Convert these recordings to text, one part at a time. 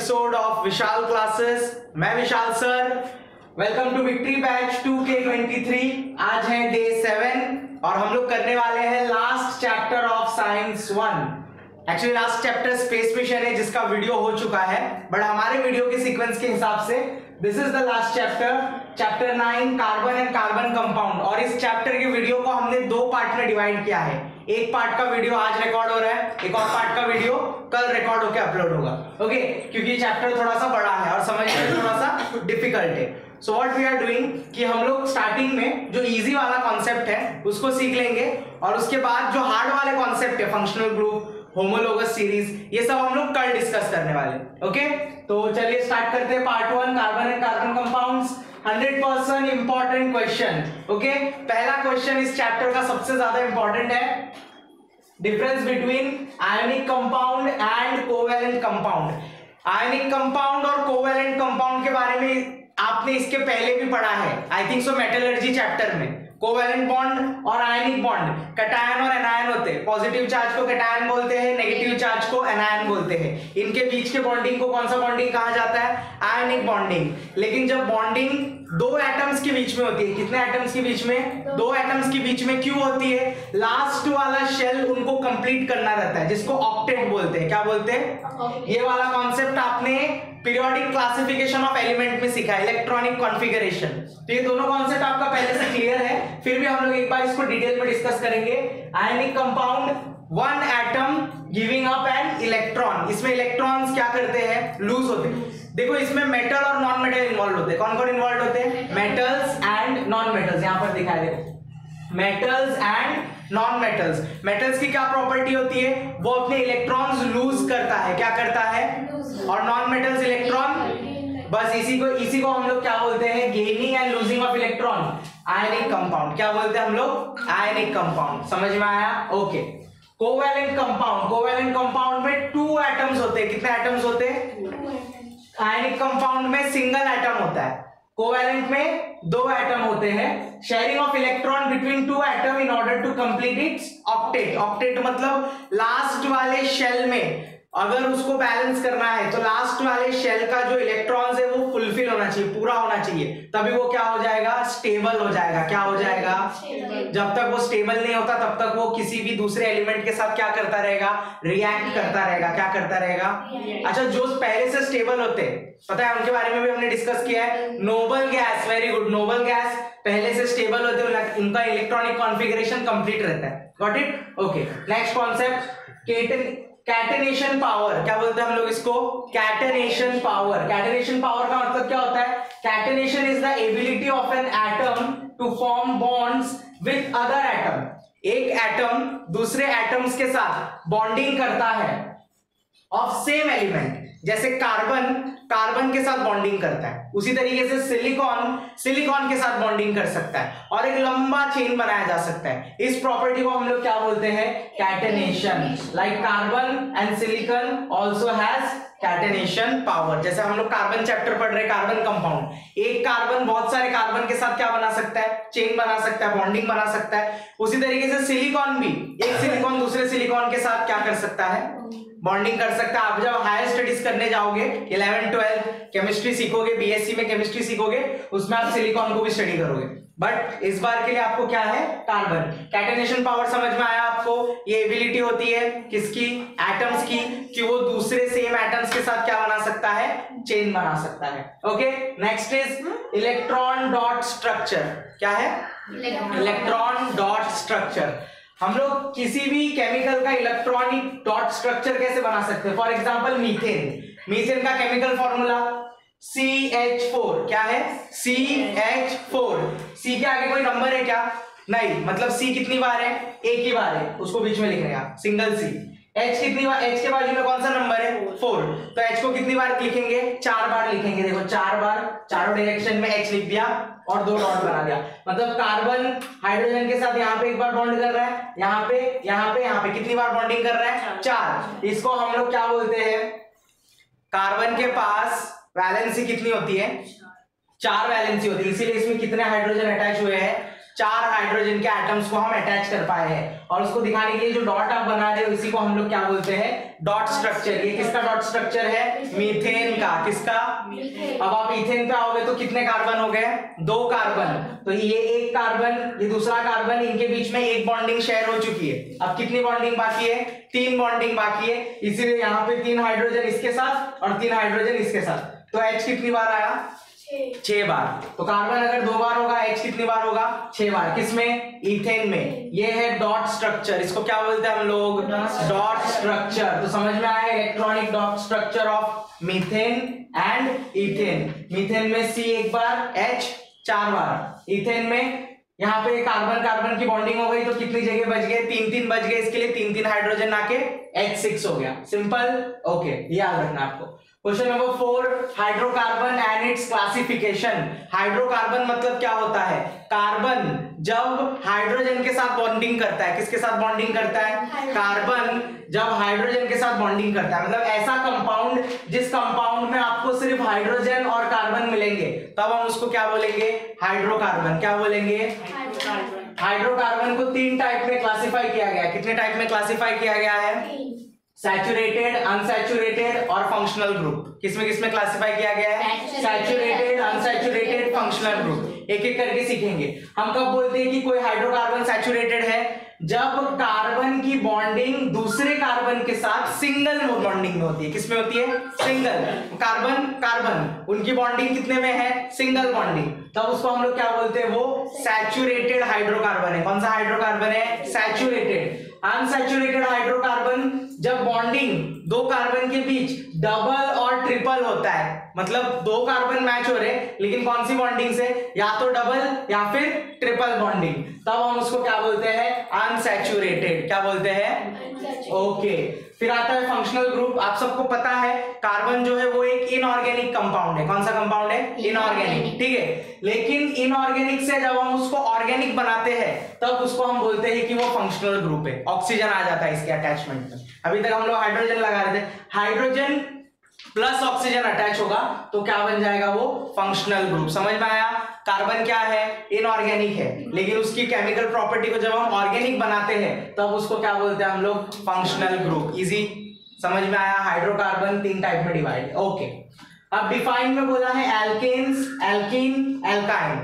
Episode of Vishal classes. मैं Vishal sir, welcome to victory batch 2K23। आज है डे 7 और हम लोग करने वाले हैं last chapter of science 1। Actually last chapter space mission है जिसका वीडियो हो चुका है, बट हमारे वीडियो के सीक्वेंस के हिसाब से this is the last chapter, chapter 9 carbon and carbon compound. और इस चैप्टर के वीडियो को हमने दो पार्ट में डिवाइड किया है। एक पार्ट का वीडियो आज रिकॉर्ड हो रहा है, एक और पार्ट का वीडियो कल रिकॉर्ड होकर अपलोड होगा। ओके, क्योंकि चैप्टर थोड़ा सा बड़ा है और समझने में थोड़ा सा डिफिकल्ट है। So what we are doing कि हम लोग स्टार्टिंग में जो इजी वाला कॉन्सेप्ट है उसको सीख लेंगे और उसके बाद जो हार्ड वाले कॉन्सेप्ट है, फंक्शनल ग्रुप, होमोलोगस सीरीज, ये सब हम लोग कल डिस्कस करने वाले। ओके, तो चलिए स्टार्ट करते हैं part 1 carbon and carbon compounds. 100% important question. Okay, पहला क्वेश्चन इस चैप्टर का सबसे ज्यादा इंपॉर्टेंट है, difference between ionic compound and covalent compound. Ionic compound और कोवैलेंट कंपाउंड के बारे में आपने इसके पहले भी पढ़ा है, I think so metallurgy chapter में। कोवैलेंट बॉन्ड और आयनिक बॉन्ड, कैटायन और एनायन होते हैं। पॉजिटिव चार्ज को कैटायन बोलते हैं, नेगेटिव चार्ज को एनायन बोलते हैं। इनके बीच के बॉन्डिंग को कौन सा बॉन्डिंग कहा जाता है? Ionic bonding. लेकिन जब बॉन्डिंग दो एटम्स के बीच में होती है, कितने एटम्स के बीच में? दो एटम्स के बीच में क्यों होती है? लास्ट वाला शेल उनको कंप्लीट करना रहता है, जिसको ऑक्टेट बोलते हैं। क्या बोलते हैं? ये वाला कॉन्सेप्ट आपने पीरियोडिक क्लासिफिकेशन ऑफ एलिमेंट में सीखा है, इलेक्ट्रॉनिक कॉन्फ़िगरेशन। तो ये दोनों कॉन्सेप्ट आपका पहले से क्लियर है, फिर भी हम लोग एक बार इसको डिटेल में डिस्कस करेंगे। Ionic compound, one atom giving up an electron. इसमें इलेक्ट्रॉन्स क्या करते हैं? लूज होते हैं। देखो, इसमें मेटल और नॉन मेटल इन्वॉल्व होते हैं। कौन कौन इन्वॉल्व होते हैं? Metals and non metals. यहां पर दिखाया देखो, metals and non metals. Metals की क्या प्रॉपर्टी होती है? वो अपने इलेक्ट्रॉन्स लूज करता है। क्या करता है? और नॉन मेटल्स इलेक्ट्रॉन, बस इसी को हम लोग क्या बोलते हैं? Gaining and losing of electron. Ionic compound. क्या बोलते हैं हम लोग? Ionic compound. समझ में आया? Okay. Covalent compound, covalent compound में 2 एटम्स होते हैं। कितने एटम्स होते हैं? आयनिक कंपाउंड में सिंगल एटम होता है, कोवैलेंट में 2 एटम होते हैं। Sharing of electron between 2 atom in order to complete its octet. Octet मतलब लास्ट वाले शेल में अगर उसको बैलेंस करना है तो लास्ट वाले शेल का जो इलेक्ट्रॉन्स है वो फुलफिल होना चाहिए, पूरा होना चाहिए, तभी वो क्या हो जाएगा? स्टेबल हो जाएगा। क्या हो जाएगा? जब तक वो स्टेबल नहीं होता तब तक वो किसी भी दूसरे एलिमेंट के साथ क्या करता रहेगा? रिएक्ट करता रहेगा। क्या करता रहेगा? अच्छा, जो पहले से स्टेबल होते हैं, पता है उनके बारे में भी हमने डिस्कस किया है। Noble gas, very good, noble gas पहले से स्टेबल होते हैं, उनका इलेक्ट्रॉनिक कॉन्फ़िगरेशन कंप्लीट रहता है। Got it? Okay, next concept, catenation power. क्या बोलते हैं हम लोग इसको? Catenation power. कैटेनेशन पावर का मतलब क्या होता है? Catenation is the ability of an atom to form bonds with other atom. एक एटम दूसरे एटम्स के साथ बॉन्डिंग करता है ऑफ सेम एलिमेंट। जैसे कार्बन के साथ बॉन्डिंग करता है, उसी तरीके से सिलिकॉन के साथ बॉन्डिंग कर सकता है और एक लंबा चेन बनाया जा सकता है। इस प्रॉपर्टी को हम लोग क्या बोलते हैं? Catenation. Like carbon and silicon also has catenation power. जैसे हम लोग कार्बन चैप्टर पढ़ रहे हैं, कार्बन कंपाउंड, एक कार्बन बहुत सारे कार्बन के साथ क्या बना सकता है? चेन बना सकता है, बॉन्डिंग बना सकता है। उसी तरीके से सिलिकॉन भी एक सिलिकॉन दूसरे सिलिकॉन के साथ क्या कर सकता है? बॉन्डिंग कर सकता है। आप जब हायर स्टडीज करने जाओगे, 11th 12th केमिस्ट्री सीखोगे, बीएससी में केमिस्ट्री सीखोगे, उसमें आप सिलिकॉन को भी स्टडी करोगे। बट इस बार के लिए आपको क्या है? कार्बन। कैटेनेशन पावर समझ में आया आपको? ये एबिलिटी होती है किसकी? एटम्स की, कि वो दूसरे सेम एटम्स के साथ क्या बना सकता है? चेन बना सकता है। Okay, next is electron dot structure. क्या है? Electron dot structure. हम लोग किसी भी केमिकल का इलेक्ट्रॉनिक डॉट स्ट्रक्चर कैसे बना सकते हैं? For example methane. मीथेन का केमिकल फॉर्मूला CH4। क्या है? CH4। C के आगे कोई नंबर है क्या? नहीं, मतलब C कितनी बार है? एक ही बार है, उसको बीच में लिखेंगे आप, सिंगल C। H कितनी बार? H के बाजू में कौन सा नंबर है? 4। तो H को कितनी बार लिखेंगे? 4 बार लिखेंगे। देखो, 4 बार, चारों डायरेक्शन में H लिख दिया और 2 डॉट बना दिया। मतलब कार्बन हाइड्रोजन के साथ यहाँ पे एक बार बॉन्ड कर रहा है, यहाँ पे कितनी बार बॉन्डिंग कर रहा है? 4। इसको हम लोग क्या बोलते हैं? कार्बन के पास वैलेंसी कितनी होती है? 4 वैलेंसी होती है, इसीलिए इसमें कितने हाइड्रोजन अटैच हुए हैं? 4 हाइड्रोजन के एटम्स को हम अटैच कर पाए हैं। और उसको दिखाने के लिए जो डॉट आप बना रहे हो इसी को हम लोग क्या बोलते हैं, डॉट स्ट्रक्चर। ये किसका डॉट स्ट्रक्चर है, मीथेन का। किसका, अब आप इथेन पे आओगे तो कितने कार्बन हो गए, 2 कार्बन। तो ये एक कार्बन, ये दूसरा कार्बन, इनके बीच में एक बॉन्डिंग शेयर हो चुकी है। अब कितनी बॉन्डिंग बाकी है, 3 बॉन्डिंग बाकी है। इसीलिए यहाँ पे 3 हाइड्रोजन इसके साथ और 3 हाइड्रोजन इसके साथ। तो H कितनी बार आया, 6 बार। तो कार्बन अगर 2 बार होगा, H कितनी बार होगा, 6 बार। किसमें, इथेन में। ये है डॉट स्ट्रक्चर, इसको क्या बोलते हैं हम लोग, डॉट स्ट्रक्चर। तो समझ में आया electronic dot structure of methane and ethane. Methane में C 1 बार, H 4 बार। इथेन में यहाँ पे कार्बन कार्बन की बॉन्डिंग हो गई तो कितनी जगह बच गए, 3 बच गए। इसके लिए 3 हाइड्रोजन आके H6 हो गया। सिंपल, ओके, याद रखना आपको। Question number 4, hydrocarbon and it's classification. Hydrocarbon मतलब क्या होता है, कार्बन जब हाइड्रोजन के साथ बॉन्डिंग करता है, किसके साथ बॉन्डिंग करता है, कार्बन जब हाइड्रोजन के साथ बॉन्डिंग करता है, मतलब ऐसा कंपाउंड जिस कंपाउंड में आपको सिर्फ हाइड्रोजन और कार्बन मिलेंगे, तब हम उसको क्या बोलेंगे, हाइड्रोकार्बन। क्या बोलेंगे, हाइड्रोकार्बन को 3 टाइप में क्लासिफाई किया गया है। कितने टाइप में क्लासिफाई किया गया है, सैचुरेटेड, अनसैचुरेटेड और फंक्शनल ग्रुप। किसमें क्लासिफाई किया गया है, सैचुरेटेड, अनसैचुरेटेड, फंक्शनल ग्रुप। एक एक करके सीखेंगे। हम कब बोलते हैं कि कोई हाइड्रोकार्बन सैचुरेटेड है, जब कार्बन की बॉन्डिंग दूसरे कार्बन के साथ सिंगल बॉन्डिंग में होती है। किसमें होती है, सिंगल। कार्बन कार्बन उनकी बॉन्डिंग कितने में है, सिंगल बॉन्डिंग, तब उसको हम लोग क्या बोलते हैं, वो सैचुरेटेड हाइड्रोकार्बन है। कौन सा हाइड्रोकार्बन है, सैचुरेटेड। अनसैचुरेटेड हाइड्रोकार्बन जब बॉन्डिंग 2 कार्बन के बीच डबल और ट्रिपल होता है, मतलब 2 कार्बन मैच हो रहे लेकिन कौन सी बॉन्डिंग से, या तो डबल या फिर ट्रिपल बॉन्डिंग, तब हम उसको क्या बोलते हैं, अनसैचुरेटेड। क्या बोलते हैं, ओके। फिर आता है फंक्शनल ग्रुप। आप सबको पता है कार्बन जो है वो एक इनऑर्गेनिक कंपाउंड है। कौन सा कंपाउंड है, इनऑर्गेनिक, ठीक है। लेकिन इनऑर्गेनिक से जब हम उसको ऑर्गेनिक बनाते हैं तब उसको हम बोलते हैं कि वो फंक्शनल ग्रुप है। ऑक्सीजन आ जाता है इसके अटैचमेंट में। अभी तक हम लोग हाइड्रोजन लगा रहे थे, हाइड्रोजन प्लस ऑक्सीजन अटैच होगा तो क्या बन जाएगा, वो फंक्शनल ग्रुप। समझ में आया, कार्बन क्या है, इनऑर्गेनिक है, लेकिन उसकी केमिकल प्रॉपर्टी को जब हम ऑर्गेनिक बनाते हैं तब उसको क्या बोलते हैं हम लोग, फंक्शनल ग्रुप। इजी, समझ में आया। हाइड्रोकार्बन 3 टाइप में डिवाइड, ओके। अब डिफाइन में बोला है एल्केन्स, एल्कीन, एल्काइन।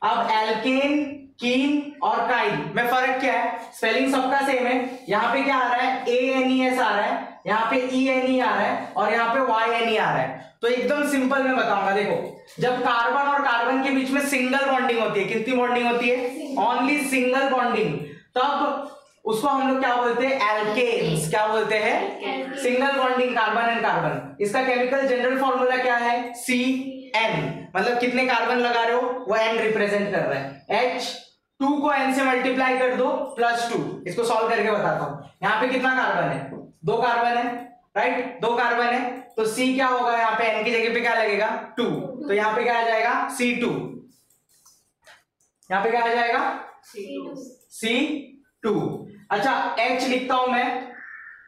अब एल्केन, कीन और काइन में फर्क क्या है, स्पेलिंग सबका सेम है। यहाँ पे क्या आ रहा है, ANES आ रहा है, यहाँ पे ENE आ रहा है और यहाँ पे YNE आ रहा है। तो एकदम सिंपल मैं बताऊंगा, देखो जब कार्बन और कार्बन के बीच में सिंगल बॉन्डिंग होती है, कितनी बॉन्डिंग होती है, ओनली सिंगल बॉन्डिंग, तब उसको हम लोग क्या बोलते हैं, एल्केन्स। क्या बोलते हैं, single bonding carbon and carbon. इसका केमिकल जनरल फॉर्मूला क्या है, CN, मतलब कितने कार्बन लगा रहे हो वो N रिप्रेजेंट कर रहा है। H2 को N से मल्टीप्लाई कर दो +2। इसको सॉल्व करके बताता हूं। यहाँ पे कितना कार्बन है, 2 कार्बन है, राइट, 2 कार्बन है, तो C क्या होगा, यहाँ पे N की जगह पे क्या लगेगा, 2, तो यहाँ पे क्या आ जाएगा, C2। यहाँ पे क्या आ जाएगा, C2। अच्छा, H लिखता हूं मैं,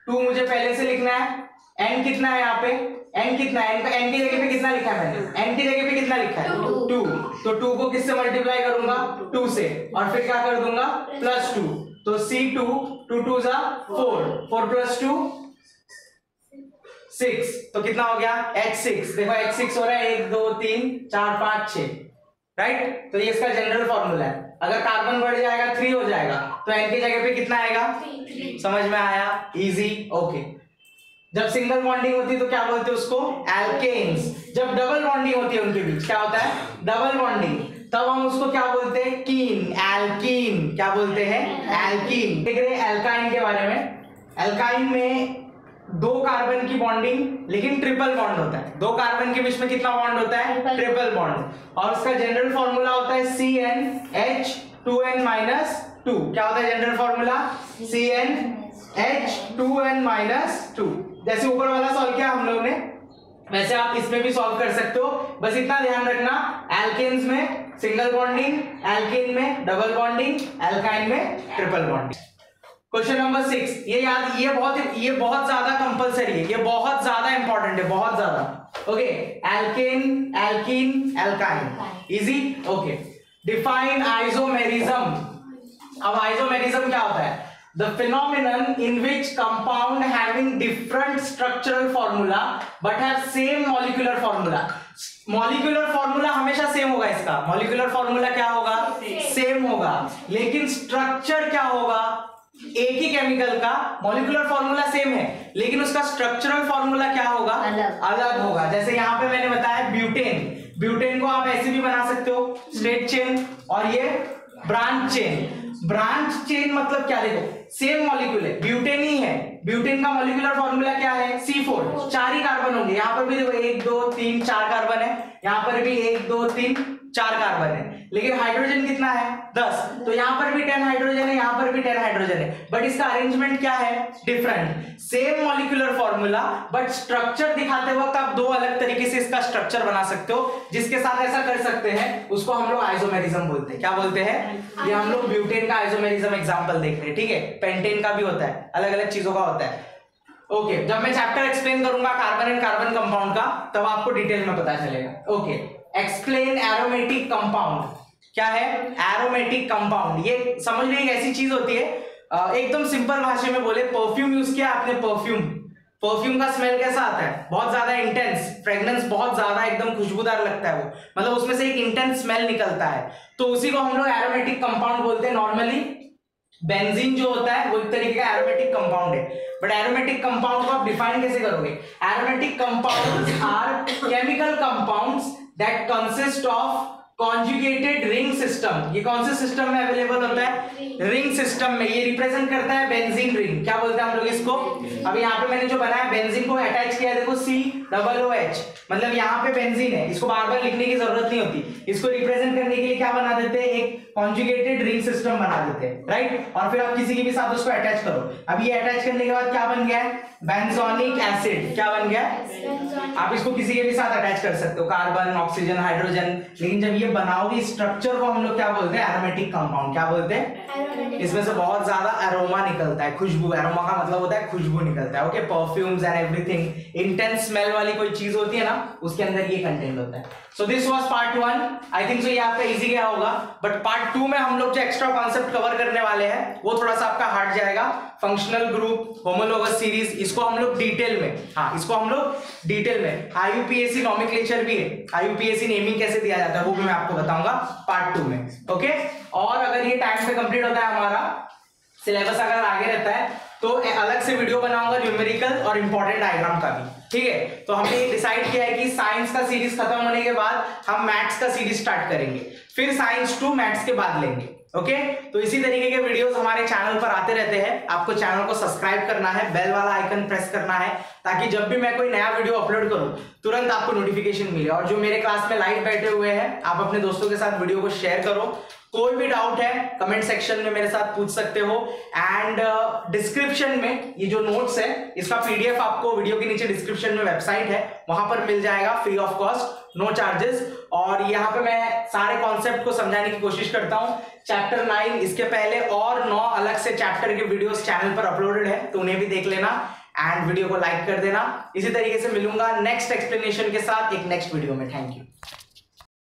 2 मुझे पहले से लिखना है। N कितना है, यहाँ पे N कितना है, N की जगह पे कितना लिखा है मैंने, N की जगह पे कितना लिखा है, 2। तो 2 को किससे मल्टीप्लाई करूंगा, 2 से, और फिर क्या कर दूंगा, +2। तो C2, 2 2 जा 4, 4 + 2 6, तो कितना हो गया, H6। देखो H6 हो रहा है 1 2 3 4 5 6, राइट। तो ये इसका जनरल फॉर्मूला है। अगर कार्बन बढ़ जाएगा 3 हो जाएगा, तो N की जगह पे कितना आएगा, 3। समझ में आया, इजी, ओके। जब सिंगल बॉन्डिंग होती है तो क्या बोलते हैं उसको, एल्केन्स। जब डबल बॉन्डिंग होती है उनके बीच, क्या होता है, डबल बॉन्डिंग, तब हम उसको क्या बोलते हैं, कीन, एल्कीन। क्या बोलते हैं, एल्कीन। देख रहे हैं एल्काइन के बारे में। एल्काइन में 2 कार्बन की बॉन्डिंग लेकिन ट्रिपल बॉन्ड होता है। 2 कार्बन के बीच में कितना बॉन्ड होता है, ट्रिपल बॉन्ड, और उसका जनरल फॉर्मूला होता है CnH2n-2। क्या होता है जनरल फॉर्मूला, CnH2n-2। जैसे ऊपर वाला सॉल्व किया हम लोग ने, वैसे आप इसमें भी सॉल्व कर सकते हो। बस इतना ध्यान रखना, एल्केन्स में सिंगल बॉन्डिंग, एल्कीन में डबल बॉन्डिंग, एल्काइन में ट्रिपल बॉन्डिंग। क्वेश्चन नंबर 6, ये याद, ये बहुत ज्यादा कंपलसरी है, ये बहुत ज्यादा इंपॉर्टेंट है, बहुत ज्यादा। Okay, alkane, alkene, alkyne, easy, okay. Define isomerism. अब आइसोमेरिज्म क्या होता है? The phenomenon in which compound having different structural formula but have same molecular formula. Molecular formula हमेशा सेम होगा, इसका molecular formula क्या होगा? सेम होगा, लेकिन स्ट्रक्चर क्या होगा? एक ही केमिकल का मॉलिक्यूलर फॉर्मूला सेम है, लेकिन उसका स्ट्रक्चरल फॉर्मूला क्या होगा? अलग होगा। जैसे यहाँ पे मैंने बताया ब्यूटेन, ब्यूटेन को आप ऐसे भी बना सकते हो, स्ट्रेट चेन, और ये ब्रांच चेन। ब्रांच चेन मतलब क्या? देखो सेम मॉलिक्यूल है, ब्यूटेन ही है, ब्यूटेन का मॉलिक्यूलर फॉर्मूला क्या है? C4, 4 ही कार्बन होंगे। यहाँ पर भी देखो 1 2 3 4 कार्बन है, यहाँ पर भी 1 2 3 4 कार्बन है, लेकिन हाइड्रोजन कितना है? 10। तो यहाँ पर भी 10 हाइड्रोजन है, यहाँ पर भी 10 हाइड्रोजन है, बट इसका अरेंजमेंट क्या है? Different. Same molecular formula but structure दिखाते वक्त आप दो अलग तरीके से इसका स्ट्रक्चर बना सकते हो। जिसके साथ ऐसा कर सकते हैं उसको हम लोग आइसोमेरिज्म बोलते हैं। क्या बोलते हैं? ये हम लोग ब्यूटेन का आइसोमेरिज्म एग्जांपल देख रहे हैं, ठीक है? पेंटेन का भी होता है, अलग अलग चीजों का होता है। ओके, जब मैं चैप्टर एक्सप्लेन करूंगा कार्बन एंड कार्बन कंपाउंड का, तब आपको डिटेल में पता चलेगा। Okay, explain aromatic compound. क्या है? Aromatic compound. ये समझ लीजिए एक ऐसी चीज होती है, एकदम सिंपल भाषा में बोले, परफ्यूम यूज किया आपने, परफ्यूम, परफ्यूम का स्मेल कैसा आता है? बहुत ज्यादा इंटेंस, फ्रेग्रेंस बहुत ज्यादा एकदम खुशबूदार लगता है वो, मतलब उसमें से एक इंटेंस स्मेल निकलता है, तो उसी को हम लोग एरोमेटिक कंपाउंड बोलते हैं। नॉर्मली बेंजीन जो होता है वो एक तरीके का एरोमेटिक कंपाउंड है, बट एरोमेटिक कंपाउंड को आप डिफाइन कैसे करोगे? Aromatic compounds are chemical compounds that consist of conjugated ring system. ये कौन से सिस्टम में अवेलेबल होता है? रिंग सिस्टम में। ये रिप्रेजेंट करता है बेंजीन रिंग। क्या बोलते हैं हम लोग इसको? अब यहाँ पे मैंने जो बनाया बेंजीन को अटैच किया, देखो COOH, मतलब यहाँ पे बेंजीन है, इसको बार बार लिखने की जरूरत नहीं होती। इसको रिप्रेजेंट करने के लिए क्या बना देते हैं? एक कॉन्जुगेटेड रिंग सिस्टम बना देते हैं, राइट? और फिर आप किसी के भी साथ उसको अटैच करो। अब ये अटैच करने के बाद क्या बन गया है? बेंजोनिक एसिड। क्या बन गया? आप इसको किसी के भी साथ अटैच कर सकते हो, कार्बन, ऑक्सीजन, हाइड्रोजन, लेकिन जब ये बनाओगे स्ट्रक्चर को हम लोग क्या बोलते हैं? Aromatic compound. क्या बोलते हैं? इसमें से बहुत ज्यादा अरोमा निकलता है, खुशबू। अरोमा का मतलब होता है खुशबू निकलता है। Okay, perfumes and everything, intense smell वाली कोई चीज होती है ना, उसके अंदर ये कंटेंट होता है। So this was part 1। I think so ये आपका इजी गया होगा, बट पार्ट 2 में हम लोग जो एक्स्ट्रा कॉन्सेप्ट कवर करने वाले हैं वो थोड़ा सा आपका हार्ड जाएगा। फंक्शनल ग्रुप, होमोलोगस सीरीज, इसको हम लोग डिटेल में, हाँ इसको हम लोग डिटेल में, IUPAC नॉमेनक्लेचर भी है, IUPAC नेमिंग कैसे दिया जाता है वो भी मैं आपको बताऊंगा पार्ट 2 में। ओके, और अगर ये टाइम पे कंप्लीट होता है हमारा सिलेबस, अगर आगे रहता है तो अलग से वीडियो बनाऊंगा न्यूमेरिकल और इंपॉर्टेंट डायग्राम का भी, ठीक है? तो हमने डिसाइड किया है कि साइंस का सीरीज खत्म होने के बाद हम मैथ्स का सीरीज स्टार्ट करेंगे, फिर साइंस 2 मैथ्स के बाद लेंगे। ओके, तो इसी तरीके के वीडियोस हमारे चैनल पर आते रहते हैं। आपको चैनल को सब्सक्राइब करना है, बेल वाला आइकन प्रेस करना है, ताकि जब भी मैं कोई नया वीडियो अपलोड करूं तुरंत आपको नोटिफिकेशन मिले। और जो मेरे क्लास में लाइव बैठे हुए हैं, आप अपने दोस्तों के साथ वीडियो को शेयर करो। कोई भी डाउट है कमेंट सेक्शन में मेरे साथ पूछ सकते हो, एंड डिस्क्रिप्शन में ये जो नोट्स है इसका PDF आपको वीडियो के नीचे डिस्क्रिप्शन में वेबसाइट है, वहां पर मिल जाएगा, free of cost, no charges. और यहाँ पे मैं सारे कॉन्सेप्ट को समझाने की कोशिश करता हूँ। चैप्टर 9, इसके पहले और 9 अलग से चैप्टर के वीडियोस चैनल पर अपलोडेड है, तो उन्हें भी देख लेना एंड वीडियो को लाइक कर देना। इसी तरीके से मिलूंगा नेक्स्ट एक्सप्लेनेशन के साथ एक नेक्स्ट वीडियो में। Thank you.